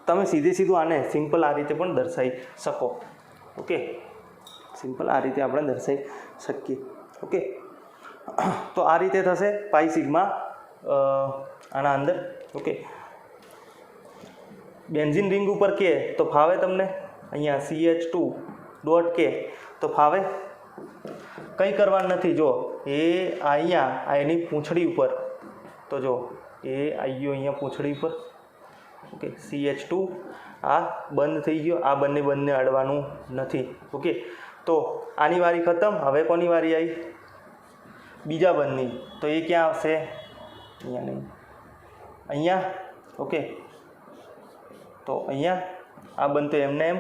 તમે સીધું આને સિમ્પલ આ રીતે પણ દર્શાવી શકો. ઓકે, સિમ્પલ આ રીતે આપણે દર્શાવી શકીએ. ઓકે, તો આ રીતે થશે પાઈ સિગ્મા આના અંદર. ઓકે, બેન્ઝીન રિંગ ઉપર કે તો ફાવે તમને, અહીંયા CH2 ડોટ કે તો ફાવે. કંઈ કરવાનું નથી. જો એ અહીંયા આ એની પૂંછડી ઉપર, તો જો એ આવી ગયો અહીંયા પૂંછડી ઉપર. ઓકે, CH2 આ બંધ થઈ ગયો, આ બંને અડવાનું નથી. ઓકે, તો આની વારી ખતમ. હવે કોની વારી આવી? બીજા બંધની. તો એ ક્યાં આવશે? અહીંયા નહીં, અહીંયા. ઓકે, તો અહીંયા આ બંધ તો એમને એમ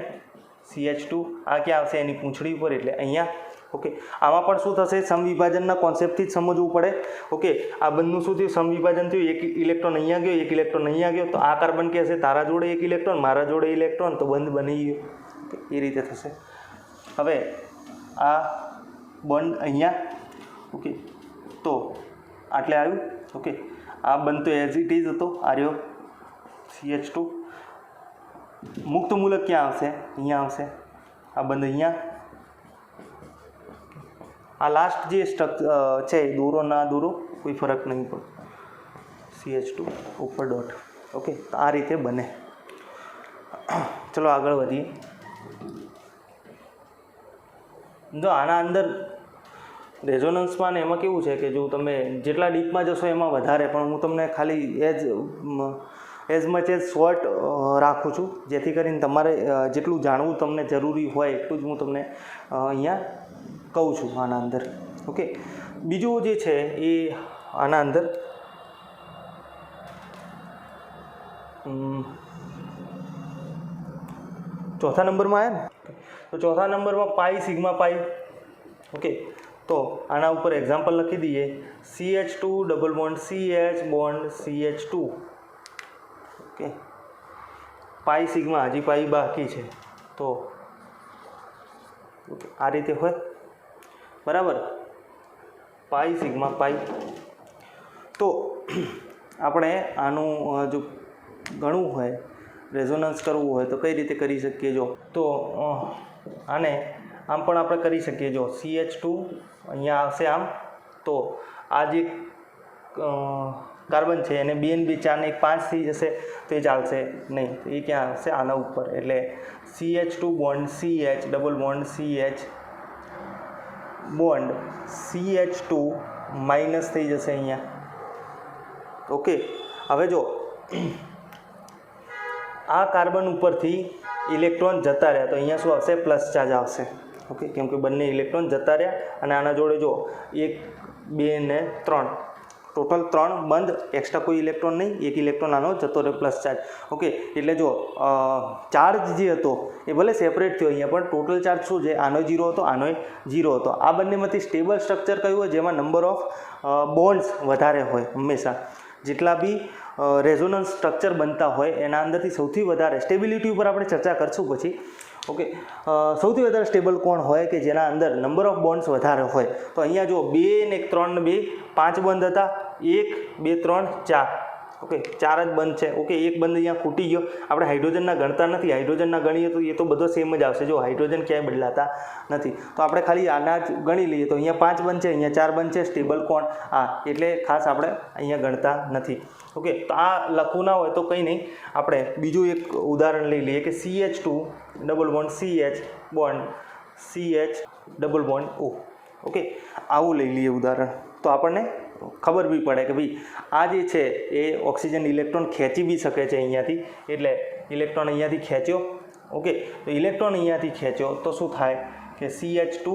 CH2 આ ક્યાં આવશે? એની પૂંછડી ઉપર એટલે અહીંયા. ઓકે, આમાં પણ શું થશે? સમવિભાજનના કોન્સેપ્ટથી જ સમજવું પડે. ઓકે, આ બંધનું શું થયું? સમવિભાજન થયું. એક ઇલેક્ટ્રોન અહીંયા ગયો, એક ઇલેક્ટ્રોન અહીંયા ગયો. તો આ કાર્બન કહે છે તારા જોડે એક ઇલેક્ટ્રોન, મારા જોડે ઇલેક્ટ્રોન, તો બંધ બની ગયો. એ રીતે થશે. હવે આ બોન્ડ અહીંયા. ઓકે, તો આટલે આવ્યું. ઓકે, આ બંધ તો એઝ ઇટ ઇઝ હતો, આ રહ્યો CH2. મુક્ત મૂલક ક્યાં આવશે? અહીંયા આવશે. આ બંધ અહીંયા. આ લાસ્ટ જે સ્ટ્રક્ચર છે દૂરો ના દૂરો કોઈ ફરક નહીં પડે. CH2 ઉપર ડોટ. ઓકે, તો આ રીતે બને. ચલો આગળ વધીએ. જો આના અંદર રેઝોનન્સમાં ને એમાં કેવું છે કે જો તમે જેટલા ડીપમાં જશો એમાં વધારે, પણ હું તમને ખાલી એઝ મચ એઝ શોર્ટ રાખું છું, જેથી કરીને તમારે જેટલું જાણવું તમને જરૂરી હોય એટલું જ હું તમને અહીંયા કહું છું આના અંદર. ઓકે, બીજું જે છે એ આના અંદર ચોથા નંબરમાં આવ્યા ને, તો ચોથા નંબરમાં પાઈ સિગ્મા પાઈ. ઓકે, તો આના ઉપર એક્ઝામ્પલ લખી દઈએ. CH2 double bond CH bond CH2. Okay, pi sigma હજી પાઈ બાકી છે, તો આ રીતે હોય. બરાબર, પાઈ સિગ્મા પાઈ. તો આપણે આનું જો ગણવું હોય, રેઝોનન્સ કરવું હોય તો કઈ રીતે કરી શકીએ? જો તો આને આમ પણ આપણે કરી શકીએ. જો CH2 અહીંયા આવશે આમ, તો આ જે કાર્બન છે એને 2 ને 2 4 ને 1 5 થઈ જશે, તો એ ચાલશે નહીં. તો એ ક્યાં આવશે? આના ઉપર. એટલે CH2 bond CH double bond CH bond CH2 minus થઈ જશે અહીંયા. ઓકે, હવે જો આ કાર્બન ઉપરથી ઇલેક્ટ્રોન જતા રહ્યા તો અહીંયા શું આવશે? પ્લસ ચાર્જ આવશે. ઓકે, કેમ કે બંને ઇલેક્ટ્રોન જતા રહ્યા અને આના જોડે જો 1 2 ને 3 ટોટલ 3 બંધ, એક્સ્ટ્રા કોઈ ઇલેક્ટ્રોન નહીં, એક ઇલેક્ટ્રોન આનો જતો રહ્યો પ્લસ ચાર્જ. ઓકે, એટલે જો ચાર્જ જે હતો એ ભલે સેપરેટ થયો અહીંયા, પણ ટોટલ ચાર્જ શું છે? આનો 0 હતો, આનો 0 હતો. આ બંનેમાંથી સ્ટેબલ સ્ટ્રક્ચર કયું હોય? જેમાં નંબર ઓફ બોન્ડ્સ વધારે હોય. હંમેશા જેટલા બી રેઝોનન્સ સ્ટ્રક્ચર બનતા હોય એના અંદરથી સૌથી વધારે સ્ટેબિલિટી ઉપર આપણે ચર્ચા કરશું પછી. ઓકે, સૌથી વધારે સ્ટેબલ કોણ હોય કે જેના અંદર નંબર ઓફ બોન્ડ્સ વધારે હોય? તો અહીંયા જો 2 ને 1 3 ને 2 5 બંધ હતા, 1 2 3 4, ઓકે 4 જ બંધ છે. ઓકે, એક બંધ અહીંયા ખૂટી ગયો. આપણે હાઇડ્રોજનના ગણતા નથી, હાઇડ્રોજનના ગણીએ તો એ તો બધો સેમ જ આવશે. જો હાઇડ્રોજન ક્યાંય બદલાતા નથી, તો આપણે ખાલી આના જ ગણી લઈએ. તો અહીંયા 5 બંધ છે, અહીંયા 4 બંધ છે. સ્ટેબલ કોણ? આ, એટલે ખાસ આપણે અહીંયા ગણતા નથી. ઓકે, તો આ લખવું ના હોય તો કંઈ નહીં, આપણે બીજું એક ઉદાહરણ લઈ લઈએ કે CH2 double bond CH bond CH double bond O. Okay, આવું લઈ લઈએ ઉદાહરણ, તો આપણને ખબર બી પડે કે ભાઈ આ જે છે એ ઓક્સિજન ઇલેક્ટ્રોન ખેંચી બી શકે છે અહીંયાથી. એટલે ઇલેક્ટ્રોન અહીંયાથી ખેંચ્યો. ઓકે, તો ઇલેક્ટ્રોન અહીંયાથી ખેંચ્યો તો શું થાય કે CH2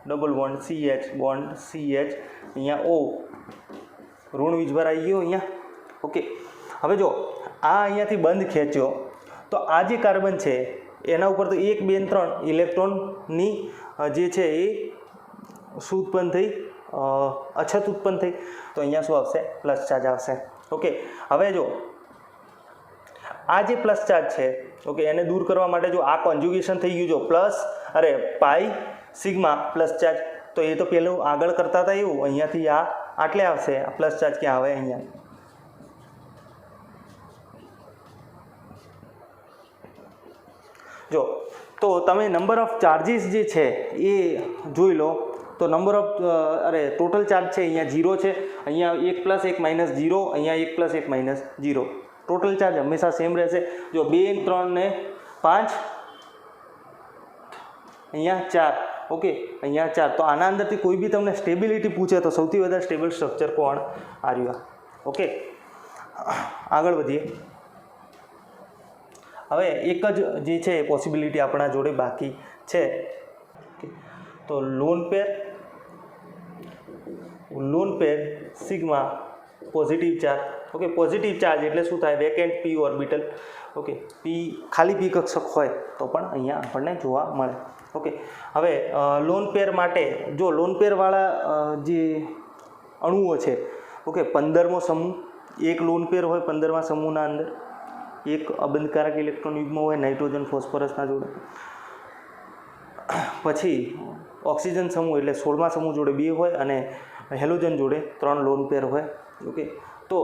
double bond CH bond CH, અહીંયા O, ઋણ વીજભાર આવી ગયો અહીંયા. ઓકે, હવે જો આ અહીંયાથી બંધ ખેંચ્યો તો આ જે કાર્બન છે એના ઉપર તો 1 2 3 ઇલેક્ટ્રોનની જે છે એ શું ઉત્પન્ન થઈ? અછત ઉત્પન્ન થઈ. તો અહીંયા શું આવશે? પ્લસ ચાર્જ આવશે. ઓકે, હવે જો આ જે પ્લસ ચાર્જ છે, ઓકે, એને દૂર કરવા માટે જો આ કોન્જ્યુગેશન થઈ ગયું, જો plus pi sigma plus charge, તો એ તો પહેલું આગળ કરતા હતા એવું, અહીંયાથી આ આટલે આવશે. આ પ્લસ ચાર્જ ક્યાં આવે? અહીંયા. જો તો તમે નંબર ઓફ ચાર્જીસ જે છે એ જોઈ લો. તો નંબર ઓફ ટોટલ ચાર્જ છે અહીંયા 0 છે, અહીંયા 1 + 1 - 0, અહીંયા 1 + 1 - 0. ટોટલ ચાર્જ હંમેશા સેમ રહેશે. જો 2 3 ને 5, અહીંયા 4. ઓકે, અહીંયા 4. તો આના અંદરથી કોઈ બી તમને સ્ટેબિલિટી પૂછે તો સૌથી વધારે સ્ટેબલ સ્ટ્રક્ચર કોણ? આર્યા. ઓકે, આગળ વધીએ. હવે એક જ જે છે પોસિબિલિટી આપણા જોડે બાકી છે. તો lone pair sigma positive charge. Okay, positive charge એટલે શું થાય? Vacant p orbital. Okay, p ખાલી p કક્ષક હોય તો પણ અહીંયા આપણને જોવા મળે. ઓકે, હવે લોન પેર માટે જો લોન પેરવાળા જે અણુઓ છે, ઓકે, 15મો સમૂહ, એક લોન પેર હોય 15મા સમૂહના અંદર, એક અબંધકારક ઇલેક્ટ્રોન યુગ્મ હોય નાઇટ્રોજન ફોસ્ફરસના જોડે. પછી ઓક્સિજન સમૂહ એટલે 16મા સમૂહ જોડે 2 હોય અને હેલોજન જોડે 3 લોન પેર હોય. ઓકે, તો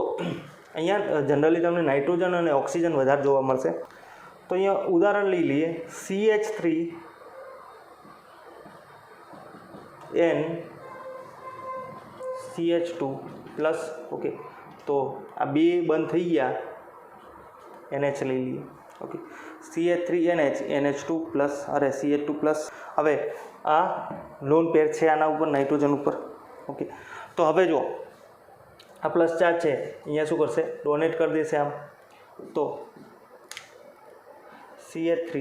અહીંયા જનરલી તમને નાઇટ્રોજન અને ઓક્સિજન વધારે જોવા મળશે. તો અહીંયા ઉદાહરણ લઈ લઈએ, CH3 N CH2 plus. Okay, તો આ 2 બંધ થઈ ગયા, NH લઈ લઈએ. Okay, CH3NH NH2 plus, CH2 plus. હવે આ લોન પેર છે આના ઉપર, નાઇટ્રોજન ઉપર. ઓકે, તો હવે જો આ પ્લસ ચાર્જ છે અહીંયા શું કરશે? ડોનેટ કરી દેશે આમ. તો CH3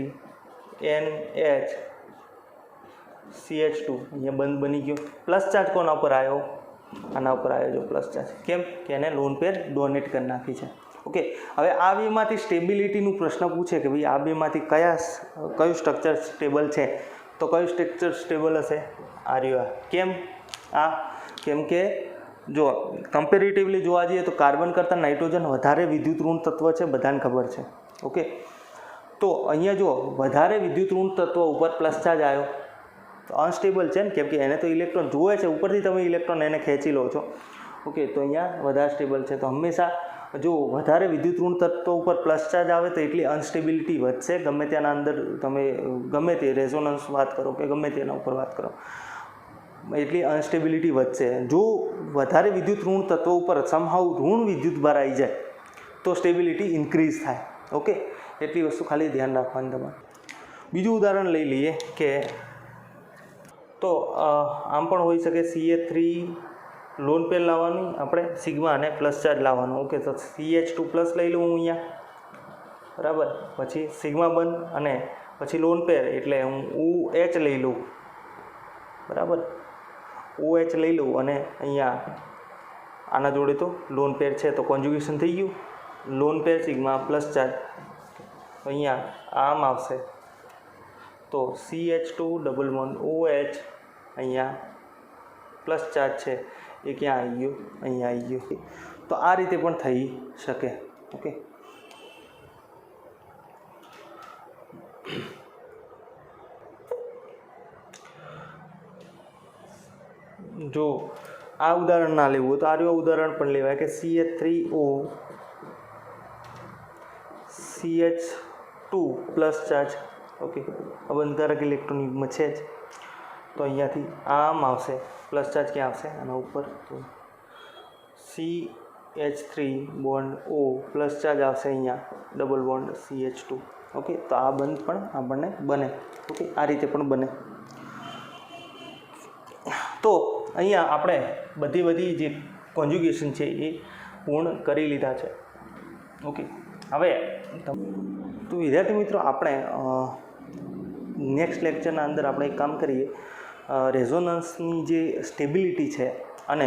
NH CH2 અહીંયા બંધ બની ગયો. પ્લસ ચાર્જ કોના ઉપર આવ્યો? આના ઉપર આવ્યો. જો પ્લસ ચાર્જ કેમ? કે એને લોન પેર ડોનેટ કરી નાખી છે. ઓકે, હવે આ બેમાંથી સ્ટેબિલિટીનું પ્રશ્ન પૂછે કે ભાઈ આ બેમાંથી કયું સ્ટ્રક્ચર સ્ટેબલ છે? તો કયું સ્ટ્રક્ચર સ્ટેબલ હશે? આર્યા. કેમ? કેમ કે જો કમ્પેરેટિવલી જોવા જઈએ તો કાર્બન કરતાં નાઇટ્રોજન વધારે વિદ્યુત ઋણ તત્વ છે, બધાને ખબર છે. ઓકે, તો અહીંયા જો વધારે વિદ્યુત ઋણ તત્વ ઉપર પ્લસ ચાર્જ આવ્યો તો અનસ્ટેબલ છે ને, કેમ કે એને તો ઇલેક્ટ્રોન જોવે છે, ઉપરથી તમે ઇલેક્ટ્રોન એને ખેંચી લો છો. ઓકે, તો અહીંયા વધારે સ્ટેબલ છે. તો હંમેશા જો વધારે વિદ્યુત ઋણ તત્વ ઉપર પ્લસ ચાર્જ આવે તો એટલી અનસ્ટેબિલિટી વધશે. ગમે તેના અંદર તમે ગમે તે રેઝોનન્સ વાત કરો કે ગમે તેના ઉપર વાત કરો, એટલી અનસ્ટેબિલિટી વધશે. જો વધારે વિદ્યુત ઋણ તત્વ ઉપર સમહાવ ઋણ વિદ્યુત ભાર આવી જાય તો સ્ટેબિલિટી ઇન્ક્રીઝ થાય. ઓકે, એટલી વસ્તુ ખાલી ધ્યાન રાખવાની તમારે. બીજું ઉદાહરણ લઈ લઈએ કે તો આમ પણ હોઈ શકે CH3 લોન પેર લાવવાનું, આપણે સિગ્મા અને પ્લસ ચાર્જ લાવવાનું. ઓકે, તો CH2 પ્લસ લઈ લઉં હું અહીંયા, બરાબર. પછી સિગ્મા બંધ અને પછી લોન પેર એટલે હું OH લઈ લઉં, બરાબર. OH લઈ લઉં અને અહીંયા આના જોડે તો લોન પેર છે તો કોન્જ્યુગેશન થઈ ગયું. Lone pair sigma plus charge અહીંયા આમ આવશે. તો CH2 ડબલ બોન્ડ OH અહીંયા પ્લસ ચાર્જ છે એ ક્યાં આવી ગયો? અહીંયા આવી ગયો. તો આ રીતે પણ થઈ શકે. ઓકે, જો આ ઉદાહરણ ના લેવું હોય તો આર્યું ઉદાહરણ પણ લેવાય કે CH3O CH2 plus charge. Okay, આ બંધારક ઇલેક્ટ્રોન યુગ્મ છે જ, તો અહીંયાથી આમ આવશે પ્લસ ચાર્જ ક્યાં આવશે આના ઉપર, તો CH3 bond O plus charge આવશે અહીંયા ડબલ બોન્ડ CH2. ઓકે, તો આ બંધ પણ આપણને બને. ઓકે, આ રીતે પણ બને. તો અહીંયા આપણે બધી જે કોન્જ્યુગેશન છે એ પૂર્ણ કરી લીધા છે. ઓકે, હવે તો વિદ્યાર્થી મિત્રો આપણે નેક્સ્ટ લેક્ચરના અંદર આપણે એક કામ કરીએ, રેઝોનન્સની જે સ્ટેબિલિટી છે અને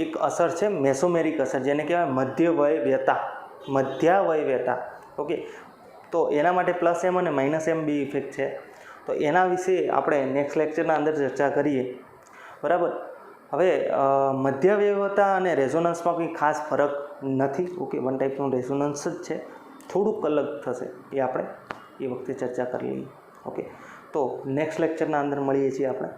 એક અસર છે મેસોમેરિક અસર, જેને કહેવાય મધ્યાવયવ્યતા. ઓકે, તો એના માટે +M અને -M બે ઇફેક્ટ છે, તો એના વિશે આપણે નેક્સ્ટ લેક્ચરના અંદર ચર્ચા કરીએ. બરાબર. હવે મધ્યાવયવતા અને રેઝોનન્સમાં કંઈ ખાસ ફરક નથી. ઓકે, વન ટાઈપનું રેઝોનન્સ જ છે, થોડુંક અલગ થશે એ આપણે એ વખતે ચર્ચા કરી લઈએ. ઓકે, તો નેક્સ્ટ લેક્ચરના અંદર મળીએ છીએ આપણે.